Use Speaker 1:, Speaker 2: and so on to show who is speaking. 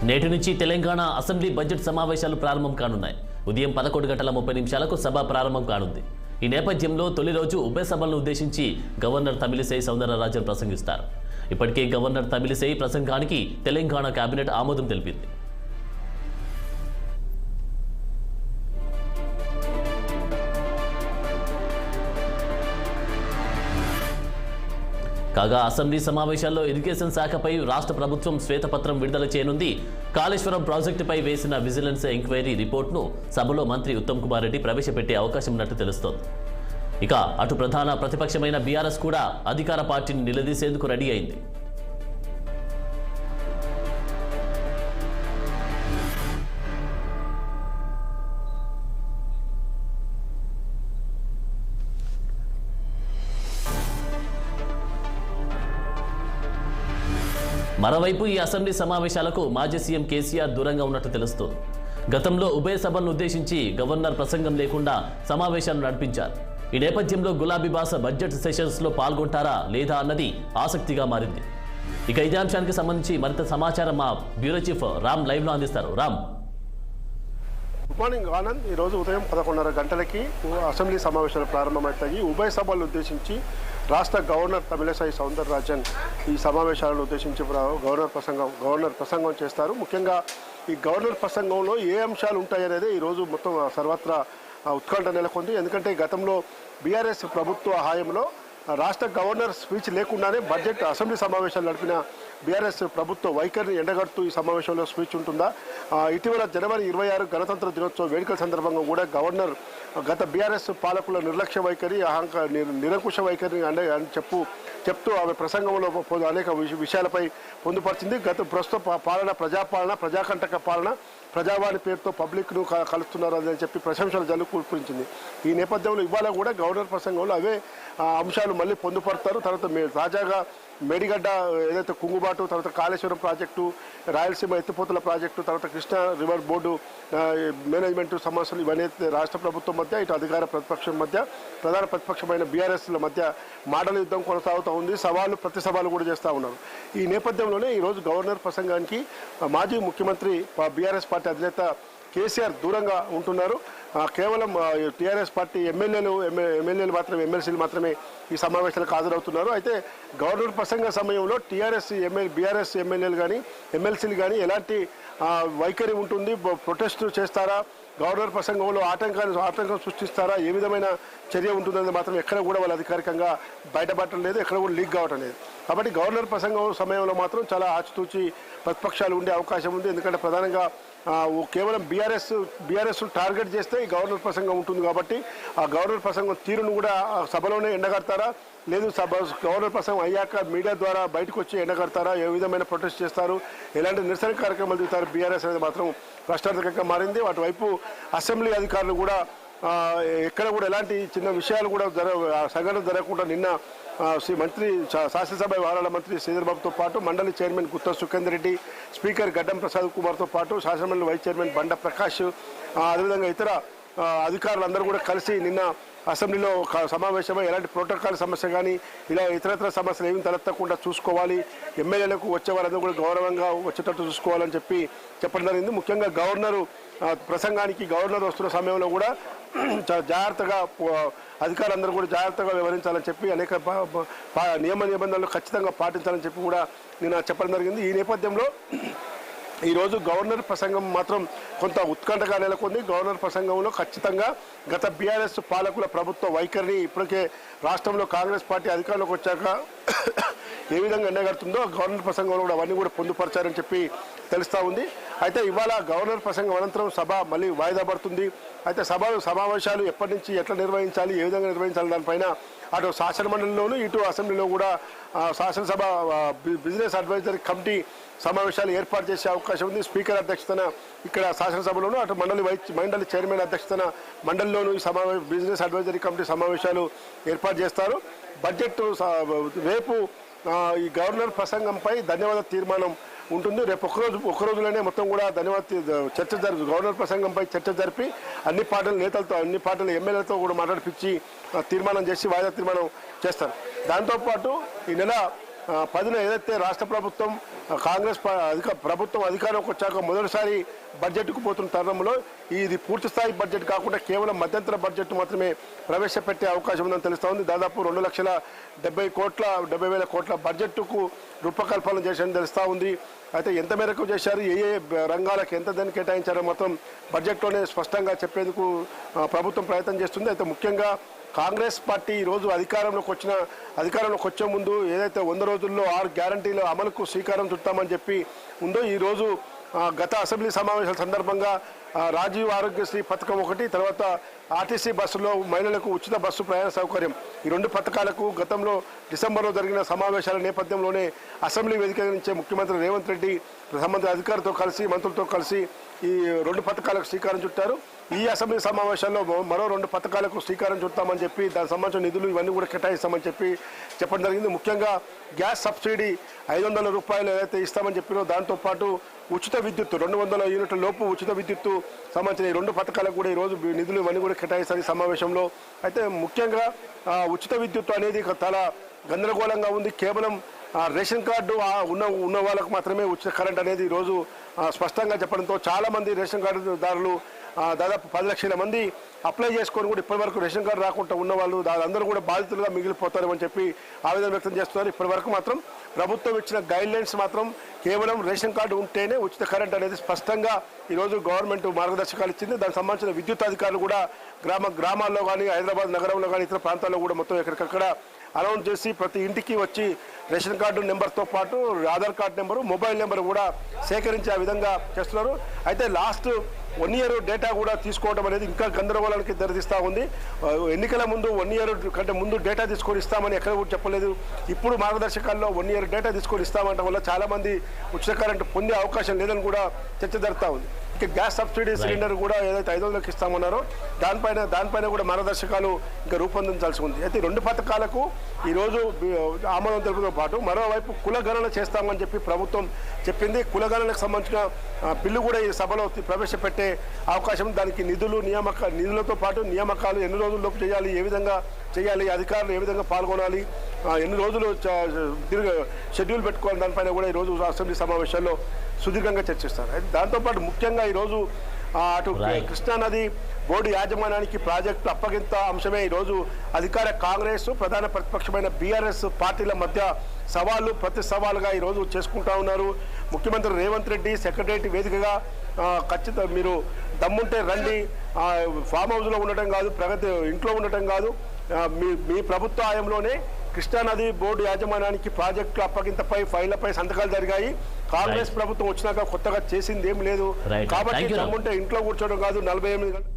Speaker 1: నేటి నుంచి Telangana assembly budget సమావేశాలు ప్రారంభం కానున్నాయి. ఉదయం 11:30 సభ ప్రారంభం కానుంది. ఈ నేపథ్యంలో తొలి రోజు ఉభయ సభలను ఉద్దేశించి గవర్నర్ తమిళిసై సౌందరరాజన్ ప్రసంగిస్తారు. ఇప్పటికే గవర్నర్ తమిళిసై ప్రసంగానికి తెలంగాణ కేబినెట్ ఆమోదం తెలిపింది. కాగా అసెంబ్లీ సమావేశాల్లో ఇరిగేషన్ శాఖపై రాష్ట్ర ప్రభుత్వం శ్వేతపత్రం విడుదల చేయనుంది. కాళేశ్వరం ప్రాజెక్టుపై వేసిన విజిలెన్స్ ఎంక్వైరీ రిపోర్ట్ను సభలో మంత్రి ఉత్తమ్ కుమార్ రెడ్డి ప్రవేశపెట్టే అవకాశం ఉన్నట్టు తెలుస్తోంది. ఇక అటు ప్రధాన ప్రతిపక్షమైన బీఆర్ఎస్ కూడా అధికార పార్టీని నిలదీసేందుకు రెడీ అయింది. మరోవైపు ఈ అసెంబ్లీ సమావేశాలకు మాజీ సీఎం కేసీఆర్ దూరంగా ఉన్నట్టు తెలుస్తోంది. గతంలో ఉభయ సభలను ఉద్దేశించి గవర్నర్ ప్రసంగం లేకుండా సమావేశాలు నడిపించారు. ఈ నేపథ్యంలో గులాబీ బాస బడ్జెట్ సెషన్స్లో పాల్గొంటారా లేదా అన్నది ఆసక్తిగా మారింది. ఇక ఇదే అంశానికి సంబంధించి మరింత సమాచారం మా బ్యూరో చీఫ్ రామ్ లైవ్లో అందిస్తారు. రామ్.
Speaker 2: Good morning Anand. ఈరోజు ఉదయం 11:30 గంటలకి అసెంబ్లీ సమావేశాలు ప్రారంభమవుతాయి. ఉభయ సభలను ఉద్దేశించి రాష్ట్ర గవర్నర్ తమిళిసై సౌందరరాజన్ ఈ సమావేశాలను ఉద్దేశించి గవర్నర్ ప్రసంగం చేస్తారు. ముఖ్యంగా ఈ గవర్నర్ ప్రసంగంలో ఏ అంశాలు ఉంటాయనేది ఈరోజు మొత్తం సర్వత్రా ఉత్కంఠ నెలకొంది. ఎందుకంటే గతంలో బీఆర్ఎస్ ప్రభుత్వ హయాంలో రాష్ట్ర గవర్నర్ స్పీచ్ లేకుండానే బడ్జెట్ అసెంబ్లీ సమావేశాలు నడిపిన బీఆర్ఎస్ ప్రభుత్వ వైఖరిని ఎండగడుతూ ఈ సమావేశంలో స్పీచ్ ఉంటుందా? ఇటీవల జనవరి 26 గణతంత్ర దినోత్సవ వేడుకల సందర్భంగా కూడా గవర్నర్ గత బీఆర్ఎస్ పాలకుల నిర్లక్ష్య వైఖరి, నిరంకుశ వైఖరిని అని చెప్తూ ఆమె ప్రసంగంలో అనేక విషయాలపై పొందుపరిచింది. ప్రస్తుత పాలన ప్రజాపాలన, ప్రజాకంటక పాలన, ప్రజావాణి పేరుతో పబ్లిక్ను కలుస్తున్నారు అని చెప్పి ప్రశంసలు జల్లు కూర్పించింది. ఈ నేపథ్యంలో ఇవాళ కూడా గవర్నర్ ప్రసంగంలో అవే అంశాలు మళ్ళీ పొందుపరుస్తారు. తర్వాత తాజాగా మేడిగడ్డ ఏదైతే కుంగుబాటు, తర్వాత కాళేశ్వరం ప్రాజెక్టు, రాయలసీమ ఎత్తిపోతల ప్రాజెక్టు, తర్వాత కృష్ణా రివర్ బోర్డు మేనేజ్మెంట్ సమస్యలు ఇవన్నీ రాష్ట్ర ప్రభుత్వం మధ్య, ఇటు అధికార ప్రతిపక్షం మధ్య, ప్రధాన ప్రతిపక్షమైన బీఆర్ఎస్ల మధ్య మాటల యుద్ధం కొనసాగుతూ ఉంది. సవాళ్ళు ప్రతి సవాలు కూడా చేస్తూ ఉన్నారు. ఈ నేపథ్యంలోనే ఈరోజు గవర్నర్ ప్రసంగానికి మాజీ ముఖ్యమంత్రి బీఆర్ఎస్ పార్టీ అధినేత కేసీఆర్ దూరంగా ఉంటున్నారు. కేవలం టీఆర్ఎస్ పార్టీ ఎమ్మెల్యేలు మాత్రమే, ఎమ్మెల్సీలు మాత్రమే ఈ సమావేశాలకు హాజరవుతున్నారు. అయితే గవర్నర్ ప్రసంగ సమయంలో బీఆర్ఎస్ ఎమ్మెల్యేలు కానీ ఎమ్మెల్సీలు కానీ ఎలాంటి వైఖరి ఉంటుంది? ప్రొటెస్ట్ చేస్తారా? గవర్నర్ ప్రసంగంలో ఆటంకం సృష్టిస్తారా? ఏ విధమైన చర్య ఉంటుందని మాత్రం ఎక్కడ కూడా వాళ్ళు అధికారికంగా బయటపడటం లేదు, ఎక్కడ కూడా లీక్ కావటం లేదు. కాబట్టి గవర్నర్ ప్రసంగం సమయంలో మాత్రం చాలా ఆచితూచి ప్రతిపక్షాలు ఉండే అవకాశం ఉంది. ఎందుకంటే ప్రధానంగా కేవలం బీఆర్ఎస్ టార్గెట్ చేస్తే ఈ గవర్నర్ ప్రసంగం ఉంటుంది. కాబట్టి ఆ గవర్నర్ ప్రసంగం తీరును కూడా సభలోనే ఎండగడతారా, లేదు గవర్నర్ ప్రసంగం అయ్యాక మీడియా ద్వారా బయటకు వచ్చి ఎండగడతారా, ఏ విధమైన ప్రొటెస్ట్ చేస్తారు, ఎలాంటి నిరసన కార్యక్రమాలు దిగుతారు బీఆర్ఎస్ అనేది మాత్రం ప్రశ్నార్థకంగా మారింది. అటువైపు అసెంబ్లీ అధికారులు కూడా ఎక్కడ కూడా ఎలాంటి చిన్న విషయాలు కూడా సంఘటన జరగకుండా నిన్న మంత్రి శాసనసభ వ్యవహారాల మంత్రి శ్రీధర్బాబుతో పాటు మండలి చైర్మన్ గుత్తా సుఖేందర్ రెడ్డి, స్పీకర్ గడ్డం ప్రసాద్ కుమార్తో పాటు శాసనమండలి వైస్ చైర్మన్ బండ ప్రకాష్, అదేవిధంగా ఇతర అధికారులందరూ కూడా కలిసి నిన్న అసెంబ్లీలో సమావేశమై ఎలాంటి ప్రోటోకాల్ సమస్య కానీ ఇలా ఇతరత్ర సమస్యలు ఏమి తలెత్తకుండా చూసుకోవాలి, ఎమ్మెల్యేలకు వచ్చే వాళ్ళందరూ కూడా గౌరవంగా వచ్చేటట్టు చూసుకోవాలని చెప్పడం జరిగింది. ముఖ్యంగా గవర్నర్ వస్తున్న సమయంలో కూడా జాగ్రత్తగా అధికారులందరూ కూడా జాగ్రత్తగా వ్యవహరించాలని చెప్పి అనేక నియమ నిబంధనలు ఖచ్చితంగా పాటించాలని చెప్పి కూడా నేను చెప్పడం జరిగింది. ఈ నేపథ్యంలో ఈరోజు గవర్నర్ ప్రసంగం మాత్రం కొంత ఉత్కంఠగా నెలకొంది. గవర్నర్ ప్రసంగంలో ఖచ్చితంగా గత బీఆర్ఎస్ పాలకుల ప్రభుత్వ వైఖరిని ఇప్పటికే రాష్ట్రంలో కాంగ్రెస్ పార్టీ అధికారంలోకి వచ్చాక ఏ విధంగా ఎండగడుతుందో గవర్నర్ ప్రసంగంలో కూడా అవన్నీ కూడా పొందుపరిచారని చెప్పి తెలుస్తూ ఉంది. అయితే ఇవాళ గవర్నర్ ప్రసంగం అనంతరం సభ మళ్ళీ వాయిదా పడుతుంది. అయితే సమావేశాలు ఎప్పటి నుంచి ఎట్లా నిర్వహించాలి, ఏ విధంగా నిర్వహించాలి దానిపైన అటు శాసనమండలిలోనూ ఇటు అసెంబ్లీలో కూడా శాసనసభ బిజినెస్ అడ్వైజరీ కమిటీ సమావేశాలు ఏర్పాటు చేసే అవకాశం ఉంది. స్పీకర్ అధ్యక్షతన ఇక్కడ శాసనసభలోనూ, అటు మండలి చైర్మన్ అధ్యక్షతన మండలిలోనూ ఈ బిజినెస్ అడ్వైజరీ కమిటీ సమావేశాలు ఏర్పాటు చేస్తారు. బడ్జెట్ రేపు ఈ గవర్నర్ ప్రసంగంపై ధన్యవాద తీర్మానం ఉంటుంది. రేపు ఒక రోజులోనే మొత్తం కూడా చర్చ గవర్నర్ ప్రసంగంపై చర్చ జరిపి అన్ని పార్టీల ఎమ్మెల్యేలతో కూడా మాట్లాడిపించి తీర్మానం చేసి వాయిదా తీర్మానం చేస్తారు. దాంతోపాటు ఈ నెల 10న ఏదైతే రాష్ట్ర ప్రభుత్వం కాంగ్రెస్ ప్రభుత్వం అధికారంలోకి వచ్చాక మొదటిసారి బడ్జెట్కు పోతున్న తరుణంలో ఇది పూర్తి స్థాయి బడ్జెట్ కాకుండా కేవలం మధ్యంతర బడ్జెట్ మాత్రమే ప్రవేశపెట్టే అవకాశం ఉందని తెలుస్తూ ఉంది. దాదాపు 2,70,000 కోట్ల బడ్జెట్కు రూపకల్పన చేశారని తెలుస్తూ ఉంది. అయితే ఎంత మేరకు చేశారు, ఏ రంగాలకు ఎంత దాన్ని కేటాయించారో మాత్రం బడ్జెట్లోనే స్పష్టంగా చెప్పేందుకు ప్రభుత్వం ప్రయత్నం చేస్తుంది. అయితే ముఖ్యంగా కాంగ్రెస్ పార్టీ ఈరోజు అధికారంలోకి వచ్చే ముందు ఏదైతే 100 రోజుల్లో 6 గ్యారంటీల అమలుకు శ్రీకారం చుట్టామని చెప్పి ఉందో ఈరోజు గత అసెంబ్లీ సమావేశాల సందర్భంగా రాజీవ్ ఆరోగ్యశ్రీ పథకం ఒకటి, తర్వాత ఆర్టీసీ బస్సులో మహిళలకు ఉచిత బస్సు ప్రయాణ సౌకర్యం, ఈ 2 పథకాలకు గతంలో డిసెంబర్లో జరిగిన సమావేశాల నేపథ్యంలోనే అసెంబ్లీ వేదిక నుంచే ముఖ్యమంత్రి రేవంత్ రెడ్డి సంబంధిత అధికారులతో కలిసి మంత్రులతో కలిసి ఈ 2 పథకాలకు శ్రీకారం చుట్టారు. ఈ అసెంబ్లీ సమావేశాల్లో మరో 2 పథకాలకు శ్రీకారం చుడతామని చెప్పి దానికి సంబంధించిన నిధులు ఇవన్నీ కూడా కేటాయిస్తామని చెప్పడం జరిగింది. ముఖ్యంగా గ్యాస్ సబ్సిడీ 500 రూపాయలు ఏదైతే ఇస్తామని చెప్పినో దాంతోపాటు ఉచిత విద్యుత్తు 200 యూనిట్ల లోపు ఉచిత విద్యుత్తు సంబంధించిన ఈ 2 పథకాలకు కూడా ఈరోజు నిధులు ఇవన్నీ కూడా కేటాయిస్తారు ఈ సమావేశంలో. అయితే ముఖ్యంగా ఉచిత విద్యుత్తు అనేది చాలా గందరగోళంగా ఉంది. కేవలం రేషన్ కార్డు ఉన్న వాళ్ళకు మాత్రమే ఉచిత కరెంట్ అనేది ఈరోజు స్పష్టంగా చెప్పడంతో చాలామంది రేషన్ కార్డుదారులు దాదాపు 10 లక్షల మంది అప్లై చేసుకొని కూడా ఇప్పటివరకు రేషన్ కార్డు రాకుండా ఉన్నవాళ్ళు అందరూ కూడా బాధితులుగా మిగిలిపోతారు అని చెప్పి ఆవేదన వ్యక్తం చేస్తున్నారు. ఇప్పటివరకు మాత్రం ప్రభుత్వం ఇచ్చిన గైడ్లైన్స్ మాత్రం కేవలం రేషన్ కార్డు ఉంటేనే ఉచిత కరెంట్ అనేది స్పష్టంగా ఈరోజు గవర్నమెంట్ మార్గదర్శకాలు ఇచ్చింది. దానికి సంబంధించిన విద్యుత్ అధికారులు కూడా గ్రామాల్లో కానీ హైదరాబాద్ నగరంలో కానీ ఇతర ప్రాంతాల్లో కూడా మొత్తం ఎక్కడికక్కడ అనౌన్స్ చేసి ప్రతి ఇంటికి వచ్చి రేషన్ కార్డు నెంబర్తో పాటు Aadhaar card number, mobile number కూడా సేకరించే విధంగా చేస్తున్నారు. అయితే లాస్ట్ 1 ఇయర్ డేటా కూడా తీసుకోవడం అనేది ఇంకా గందరగోళానికి దారితీస్తూ ఉంది. ఎన్నికల ముందు 1 ఇయర్ కంటే ముందు డేటా తీసుకొని ఇస్తామని ఎక్కడ కూడా చెప్పలేదు. ఇప్పుడు మార్గదర్శకాల్లో 1 ఇయర్ డేటా తీసుకొని ఇస్తామంటే వల్ల చాలామంది ఉచిత కరెంటు పొందే అవకాశం లేదని కూడా చర్చ జరుగుతూ ఉంది. ఇక గ్యాస్ సబ్సిడీ సిలిండర్ కూడా ఏదైతే 500కి ఇస్తామన్నారో దానిపైన కూడా మార్గదర్శకాలు ఇంకా రూపొందించాల్సి ఉంది. అయితే 2 పథకాలకు ఈరోజు ఆమోదం తెలుపుతో పాటు మరోవైపు కులగణన చేస్తామని చెప్పి ప్రభుత్వం చెప్పింది. కులగణనకు సంబంధించిన బిల్లు కూడా ఈ సభలో ప్రవేశపెట్టే అవకాశం, దానికి నిధులతో పాటు నియామకాలు ఎన్ని రోజుల్లోపు చేయాలి, ఏ విధంగా చేయాలి, అధికారులు ఏ విధంగా పాల్గొనాలి, ఎన్ని రోజులు షెడ్యూల్ పెట్టుకోవాలి, దానిపైన కూడా ఈరోజు అసెంబ్లీ సమావేశాల్లో సుదీర్ఘంగా చర్చిస్తారు. అయితే దాంతోపాటు ముఖ్యంగా ఈరోజు అటు కృష్ణానది బోర్డు యాజమాన్యానికి ప్రాజెక్టు అప్పగింత అంశమే ఈరోజు అధికార కాంగ్రెస్, ప్రధాన ప్రతిపక్షమైన బీఆర్ఎస్ పార్టీల మధ్య ప్రతి సవాలుగా ఈరోజు చేసుకుంటా ఉన్నారు. ముఖ్యమంత్రి రేవంత్ రెడ్డి సెక్రటరీ వేదికగా ఖచ్చితంగా మీరు దమ్ముంటే రండి, ఫామ్ హౌస్లో ఉండటం కాదు, ప్రగతి ఇంట్లో ఉండటం కాదు, మీ ప్రభుత్వ హయాంలోనే కృష్ణానది బోర్డు యాజమాన్యానికి ప్రాజెక్టుల అప్పగింతపై ఫైళ్లపై సంతకాలు జరిగాయి. కాంగ్రెస్ ప్రభుత్వం వచ్చినాక కొత్తగా చేసింది ఏం లేదు. కాబట్టి దమ్ముంటే ఇంట్లో కూర్చోవడం కాదు, 48 గంటలు